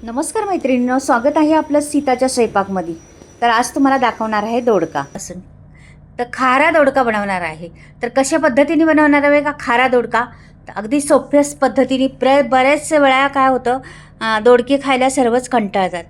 नमस्कार मैत्रिणींनो, स्वागत आहे आपलं सीताच्या स्वयंपाकमध्ये. तर आज तुम्हाला दाखवणार आहे दोडका असून तर खारा दोडका बनवणार आहे. तर कशा पद्धतीने बनवणार आहे का खारा दोडका? तर अगदी सोप्याच पद्धतीने बरेच वेळा काय होतं, दोडके खायला सर्वच कंटाळतात.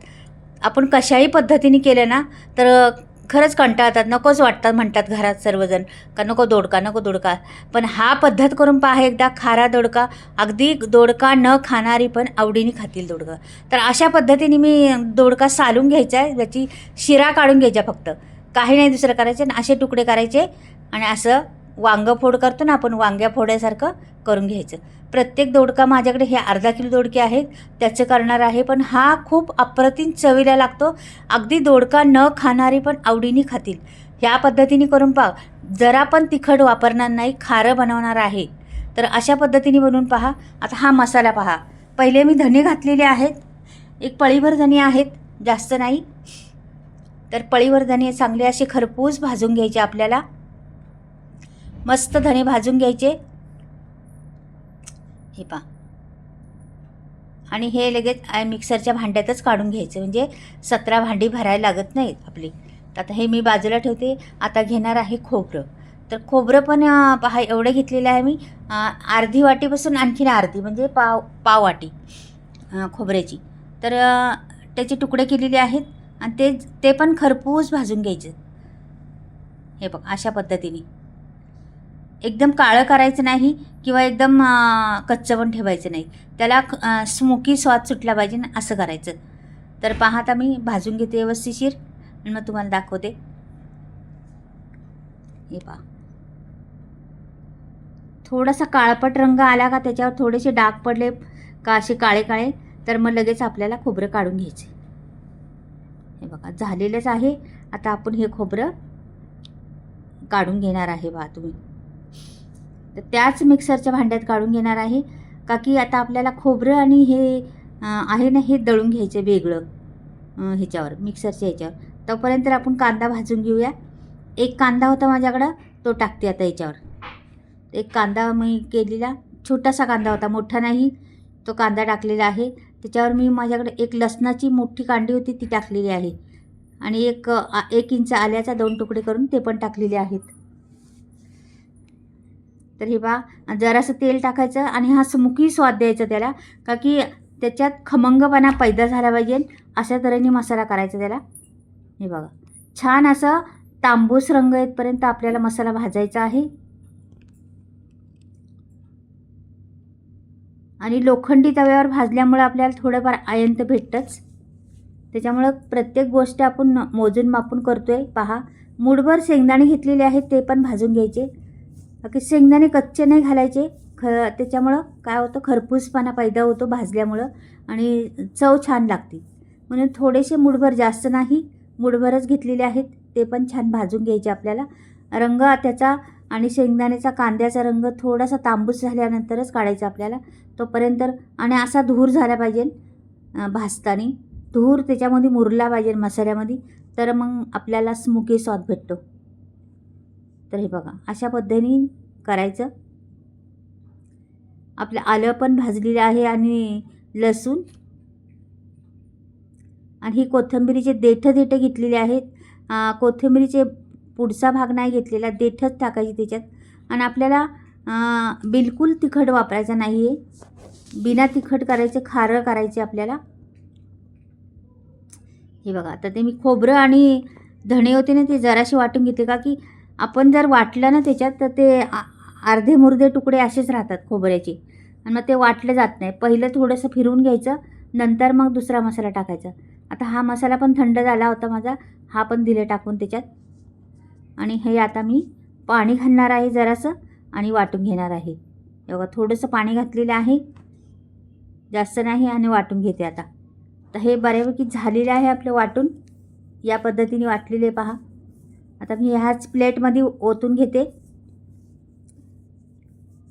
आपण कशाही पद्धतीने केलं ना तर खरंच कंटाळतात, नकोच वाटतात म्हणतात घरात सर्वजण का नको दोडका नको दोडका. पण हा पद्धत करून पहा एकदा, खारा दोडका. अगदी दोडका न खाणारी पण आवडीने खातील दोडका. तर अशा पद्धतीने मी दोडका सालून घ्यायचा आहे, त्याची शिरा काढून घ्यायच्या फक्त, काही नाही दुसरं करायचं. आणि असे तुकडे करायचे आणि असं वांगं फोड करतो ना आपण, वांग्या फोड्यासारखं करून घ्यायचं. प्रत्येक दोडका माझ्याकडे हे अर्धा किलो दोडके आहेत त्याचं करणार आहे, पण हा खूप अप्रतिम चवीला लागतो. अगदी दोडका न खाणारी पण आवडीने खातील. ह्या पद्धतीने करून पहा. जरा पण तिखट वापरणार नाही, खारं बनवणार आहे. तर अशा पद्धतीने बनवून पहा. आता हा मसाला पहा. पहिले मी धने घातलेले आहेत, एक पळीभर धने आहेत, जास्त नाही. तर पळीभर धने चांगले असे खरपूस भाजून घ्यायचे आपल्याला. मस्त धने भाजून घ्यायचे, हे पहा. आणि हे लगेच मिक्सरच्या भांड्यातच काढून घ्यायचं, म्हणजे 17 भांडी भरायला लागत नाहीत आपली. तर आता हे मी बाजूला ठेवते. आता घेणार आहे खोबरं. तर खोबरं पण पहा एवढं घेतलेलं आहे मी. अर्धी वाटीपासून आणखीन अर्धी, म्हणजे पाव वाटी खोबऱ्याची. तर त्याचे तुकडे केलेले आहेत आणि ते पण खरपूस भाजून घ्यायचे. हे बघ अशा पद्धतीने. एकदम काळं करायचं नाही किंवा एकदम कच्चं पण ठेवायचं नाही. त्याला स्मोकी स्वाद सुटला पाहिजे ना, असं करायचं. तर पहा आता मी भाजून घेते व्यवस्थिशीर आणि मग तुम्हाला दाखवते. हे पहा, थोडासा काळपट रंग आला का, त्याच्यावर थोडेसे डाग पडले का असे काळे काळे, तर मग लगेच आपल्याला खोबरं काढून घ्यायचे. हे बघा झालेलंच आहे. आता आपण हे खोबरं काढून घेणार आहे बघा तुम्ही. तर त्याच मिक्सरच्या भांड्यात काढून घेणार आहे, का की आता आपल्याला खोबरं आणि हे आहे ना, हे दळून घ्यायचं वेगळं ह्याच्यावर, मिक्सरच्या ह्याच्यावर. तोपर्यंत आपण कांदा भाजून घेऊया. एक कांदा होता माझ्याकडं, तो टाकते आता याच्यावर. एक कांदा मी केलेला, छोटासा कांदा होता, मोठा नाही. तो कांदा टाकलेला आहे. त्याच्यावर मी माझ्याकडे एक लसणाची मोठी कांडी होती, ती टाकलेली आहे. आणि एक इंच आल्याचा 2 तुकडे करून ते पण टाकलेले आहेत. तर हे बघा, जरासं तेल टाकायचं आणि हा स्मोकी स्वाद द्यायचा त्याला, का की त्याच्यात खमंगपणा पैदा झाला पाहिजे. अशा तऱ्हेने मसाला करायचा त्याला. हे बघा, छान असं तांबूस रंग येतपर्यंत आपल्याला मसाला भाजायचा आहे. आणि लोखंडी तव्यावर भाजल्यामुळे आपल्याला थोडंफार आयन तर भेटतंच. त्याच्यामुळं प्रत्येक गोष्ट आपण मोजून मापून करतोय. पहा, मूठभर शेंगदाणे घेतलेले आहेत, ते पण भाजून घ्यायचे. बाकी शेंगदाणे कच्चे नाही घालायचे. त्याच्यामुळं काय होतं, खरपूसपणा पैदा होतो भाजल्यामुळं आणि चव छान लागते. म्हणून थोडेसे मूठभर, जास्त नाही, मूठभरच घेतलेले आहेत. ते पण छान भाजून घ्यायचे आपल्याला. रंग त्याचा आणि शेंगदाण्याचा, कांद्याचा रंग थोडासा तांबूस झाल्यानंतरच काढायचा आपल्याला. तोपर्यंत आणि असा धूर झाला पाहिजे भाजताना. धूर त्याच्यामध्ये मुरला पाहिजे मसाल्यामध्ये, तर मग आपल्याला स्मोकी स्वाद भेटतो. तर हे बघा अशा पद्धतीने करायचं. आपलं आलं पण भाजलेलं आहे आणि लसूण आणि ही कोथिंबिरीचे देठं घेतलेले आहेत. कोथिंबिरीचे पुढचा भाग नाही घेतलेला, देठच टाकायची त्याच्यात. आणि आपल्याला बिलकुल तिखट वापरायचं नाही आहे, बिना तिखट करायचं, खारं करायचं आपल्याला. हे बघा, आता ते मी खोबरं आणि धणे होते ना, ते जराशी वाटून घेतले, का की आपण जर वाटलं ना त्याच्यात, तर ते अर्धे मुर्धे तुकडे असेच राहतात खोबऱ्याचे आणि मग ते वाटलं जात नाही. पहिलं थोडंसं फिरवून घ्यायचं, नंतर मग दुसरा मसाला टाकायचा. आता हा मसाला पण थंड झाला होता माझा, हा पण दिले टाकून त्याच्यात. आणि हे आता मी पाणी घालणार आहे जरासं आणि वाटून घेणार आहे. हे बघा, थोडंसं पाणी घातलेलं आहे, जास्त नाही, आणि वाटून घेते आता. तर हे बऱ्यापैकी झालेलं आहे आपलं वाटून. या पद्धतीने वाटलेले पहा. आता मी ह्याच प्लेटमध्ये ओतून घेते.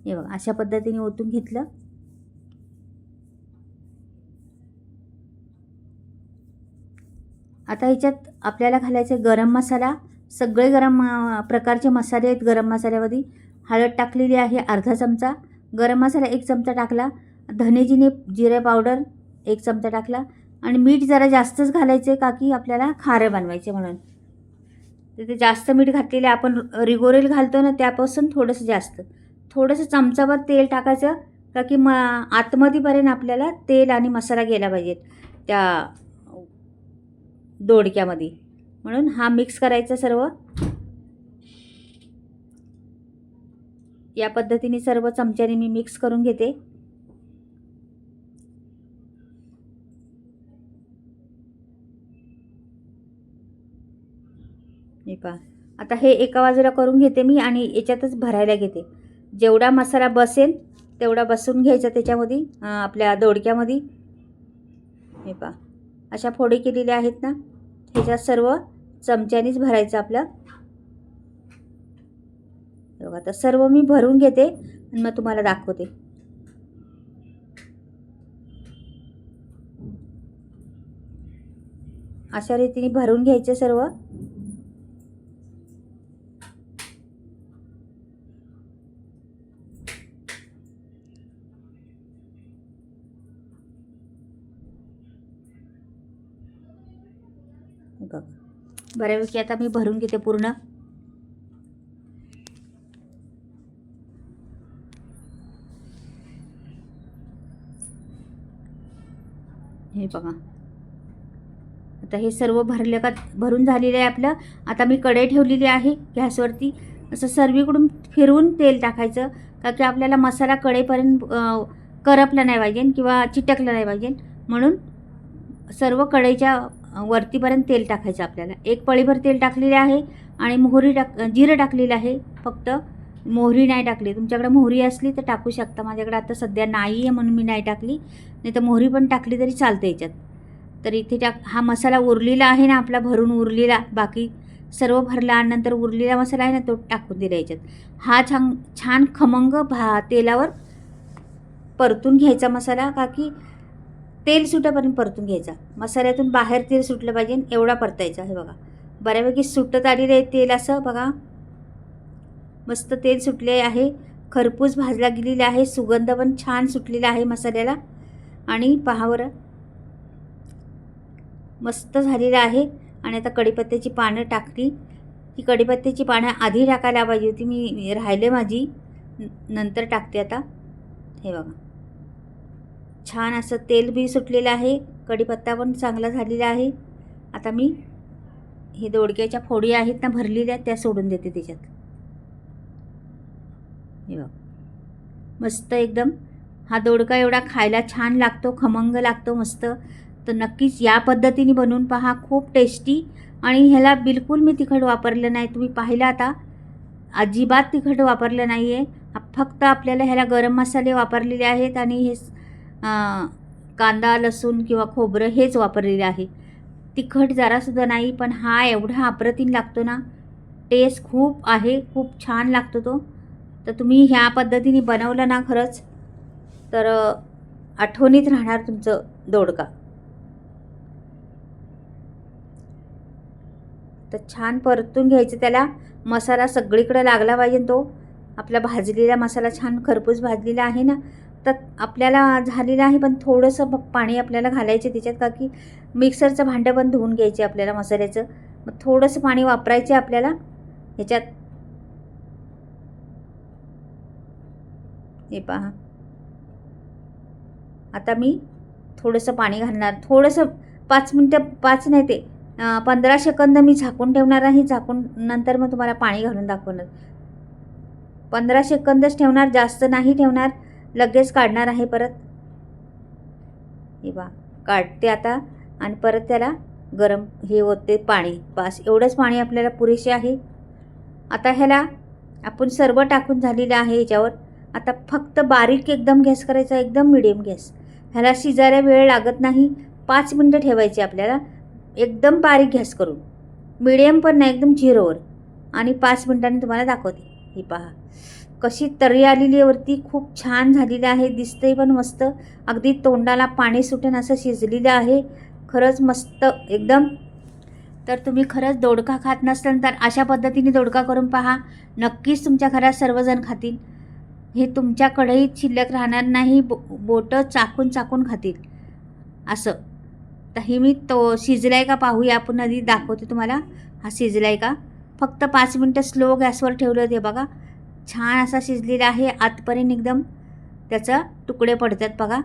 हे बघा अशा पद्धतीने ओतून घेतलं. आता ह्याच्यात आपल्याला घालायचं गरम मसाला. सगळे गरम प्रकारचे मसाले आहेत गरम मसाल्यामध्ये. हळद टाकलेली आहे अर्धा चमचा, गरम मसाला 1 चमचा टाकला, धने जिरे पावडर 1 चमचा टाकला, आणि मीठ जरा जास्तच घालायचं आहे का की आपल्याला खारं बनवायचे म्हणून. तर ते जास्त मीठ घातलेले आपण रिगोरेल घालतो ना त्यापासून थोडंसं जास्त, थोडंसं चमचाभर तेल टाकायचं का की आतमध्येपर्यंत आपल्याला तेल आणि मसाला गेला पाहिजेत त्या दोडक्यामध्ये. म्हणून हा मिक्स करायचा सर्व. या पद्धतीने सर्व चमच्याने मी मिक्स करून घेते. हे पहा, आता हे एका बाजूला करून घेते मी आणि याच्यातच भरायला घेते. जेवढा मसाला बसेल तेवढा बसून घ्यायचा त्याच्यामध्ये आपल्या दोडक्यामध्ये. हे पहा, अशा फोडी केलेल्या आहेत ना, ह्याच्यात सर्व चमच्यानेच भरायचं आपलं. बघा आता सर्व मी भरून घेते आणि मग तुम्हाला दाखवते. अशा रीतीने भरून घ्यायचे सर्व. बघा बऱ्यापैकी आता मी भरून घेते पूर्ण. हे बघा आता हे सर्व भरून झालेलं आहे आपलं. आता मी कढई ठेवलेली आहे गॅसवरती. असं सर्वीकडून फिरवून तेल टाकायचं का की आपल्याला मसाला कढईपर्यंत करपला नाही पाहिजे किंवा चिटकला नाही पाहिजे. म्हणून सर्व कढईच्या वरतीपर्यंत तेल टाकायचं आपल्याला. एक पळीभर तेल टाकलेले आहे आणि जिरं टाकलेलं आहे. फक्त मोहरी नाही टाकली. तुमच्याकडे मोहरी असली तर टाकू शकता. माझ्याकडे आता सध्या नाही आहे म्हणून मी नाही टाकली, नाही तर मोहरी पण टाकली तरी चालतं याच्यात. तर इथे हा मसाला उरलेला आहे ना आपला, भरून उरलेला, बाकी सर्व भरला आणि नंतर उरलेला मसाला आहे ना तो टाकून दिला याच्यात. हा छान खमंग तेलावर परतून घ्यायचा मसाला का की तेल सुटेपर्यंत परतून घ्यायचा. मसाल्यातून बाहेर तेल सुटलं पाहिजे एवढा परतायचा. हे बघा बऱ्यापैकी सुटत आलेलं आहे तेल. असं बघा मस्त तेल सुटले आहे. खरपूस भाजला गेलेला आहे. सुगंध पण छान सुटलेला आहे मसाल्याला. आणि पहा बरं मस्त झालेलं आहे. आणि आता कढीपत्त्याची पानं टाकली. ही कढीपत्त्याची पानं आधी टाकायला पाहिजे होती, मी राहिले माझी, नंतर टाकते आता. हे बघा छान असं तेल बी सुटलेलं आहे. कढीपत्ता पण चांगला झालेला आहे. आता मी हे दोडक्याच्या फोडी आहेत ना भरलेल्या त्या सोडून देते त्याच्यात. हे बघा मस्त एकदम. हा दोडका एवढा खायला छान लागतो, खमंग लागतो मस्त. तर नक्कीच या पद्धतीने बनवून पहा, खूप टेस्टी. आणि ह्याला बिलकुल मी तिखट वापरलं नाही. तुम्ही पाहिलं आता अजिबात तिखट वापरलं नाही आहे. फक्त आपल्याला ह्याला गरम मसाले वापरलेले आहेत आणि हे कांदा लसूण किंवा खोबरं हेच वापरलेले आहे. तिखट जरासुद्धा नाही. पण हा एवढा अप्रतिम लागतो ना, टेस्ट खूप आहे, खूप छान लागतो तो. तर तुम्ही ह्या पद्धतीने बनवलं ना खरंच तर आठवणीत राहणार तुमचं दोडका. तर छान परतून घ्यायचं त्याला. मसाला सगळीकडे लागला पाहिजे तो. आपला भाजलेला मसाला छान खरपूस भाजलेला आहे ना, तर आपल्याला झालेला आहे. पण थोडंसं पाणी आपल्याला घालायचे त्याच्यात का की मिक्सरचं भांडं पण धुवून घ्यायचे आपल्याला मसाल्याचं. मग थोडंसं पाणी वापरायचे आपल्याला ह्याच्यात. हे पहा आता मी थोडंसं पाणी घालणार. थोडंसं 5 मिनटं, 5 नाही ते 15 सेकंद मी झाकून ठेवणार आहे. झाकून नंतर मग तुम्हाला पाणी घालून दाखवणार. 15 सेकंदच ठेवणार, जास्त नाही ठेवणार. लगेच काढणार आहे परत. हे बा काढते आता आणि परत त्याला गरम हे होते पाणी. बस एवढंच पाणी आपल्याला पुरेसे आहे. आता ह्याला आपण सर्व टाकून झालेलं आहे याच्यावर. आता फक्त बारीक एकदम गॅस करायचा, एकदम मिडियम गॅस. ह्याला शिजायला वेळ लागत नाही. 5 मिनटं ठेवायची आपल्याला एकदम बारीक गॅस करून. मिडियम पण नाही, एकदम झिरोवर. आणि 5 मिनटांनी तुम्हाला दाखवते. ही पहा कशी तर्री आलेली वरती, खूप छान झालेली आहे. दिसतंय पण मस्त, अगदी तोंडाला पाणी सुटेन असं शिजलेलं आहे. खरंच मस्त एकदम. तर तुम्ही खरंच दोडका खात नसाल तर अशा पद्धतीने दोडका करून पहा. नक्कीच तुमच्या घरात सर्वजण खातील. हे तुमच्या कढईत शिल्लक राहणार नाही. बोटं चाकून चाकून खातील असं. आता ही मी तो शिजलाय का पाहूया आपण, आधी दाखवते तुम्हाला हा शिजलाय का. फक्त 5 मिनटं स्लो गॅसवर ठेवलं ते बघा, छान असा शिजलेला आहे. आतपर्यंत एकदम त्याचं तुकडे पडतात बघा,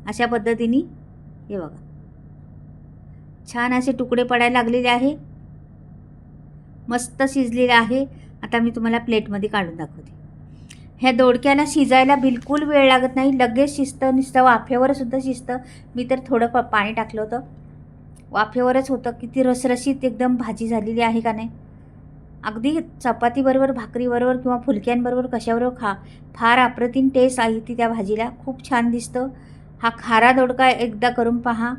अशा पद्धतीने. हे बघा छान असे तुकडे पडायला लागलेले आहे, मस्त शिजलेले आहे. आता मी तुम्हाला प्लेटमध्ये काढून दाखवते. ह्या दोडक्याला शिजायला बिलकुल वेळ लागत नाही, लगेच शिजतं, नुसतं वाफेवर सुद्धा शिजतं. मी तर थोडं पाणी टाकलं होतं, वाफेवरच होतं. किती रसरशीत एकदम भाजी झालेली आहे का नाही. अगदी चपातीबरोबर, भाकरीबरोबर किंवा फुलक्यांबरोबर कशाबरोबर फार अप्रतिम टेस्ट आहे ती त्या भाजीला, खूप छान दिसतं. हा खारा दोडका एकदा करून पहा.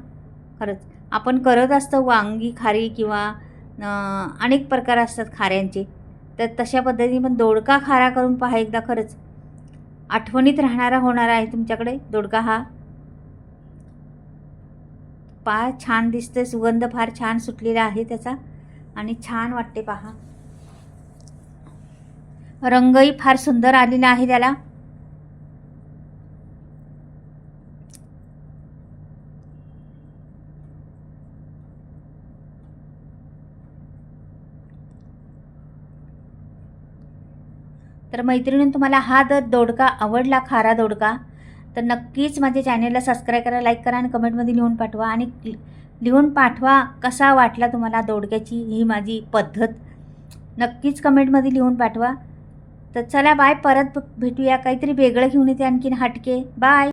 खरंच आपण करत असतो वांगी खारी किंवा अनेक प्रकार असतात खाऱ्यांचे, तर तशा पद्धतीने पण दोडका खारा करून पहा एकदा. खरंच आठवणीत राहणारा होणार आहे तुमच्याकडे दोडका हा. पहा छान दिसतं, सुगंध फार छान सुटलेला आहे त्याचा आणि छान वाटते पहा. रंगही फार सुंदर आलेला आहे त्याला. तर मैत्रिणींनो, तुम्हाला हा दोडका आवडला, खारा दोडका, तर नक्कीच माझ्या चॅनलला सबस्क्राईब करा, लाईक करा आणि कमेंटमध्ये लिहून पाठवा. आणि लिहून पाठवा कसा वाटला तुम्हाला दोडक्याची ही माझी पद्धत, नक्कीच कमेंटमध्ये लिहून पाठवा. तर चला बाय, परत भेटूया, काहीतरी वेगळं घेऊन येते आणखीन हटके. बाय.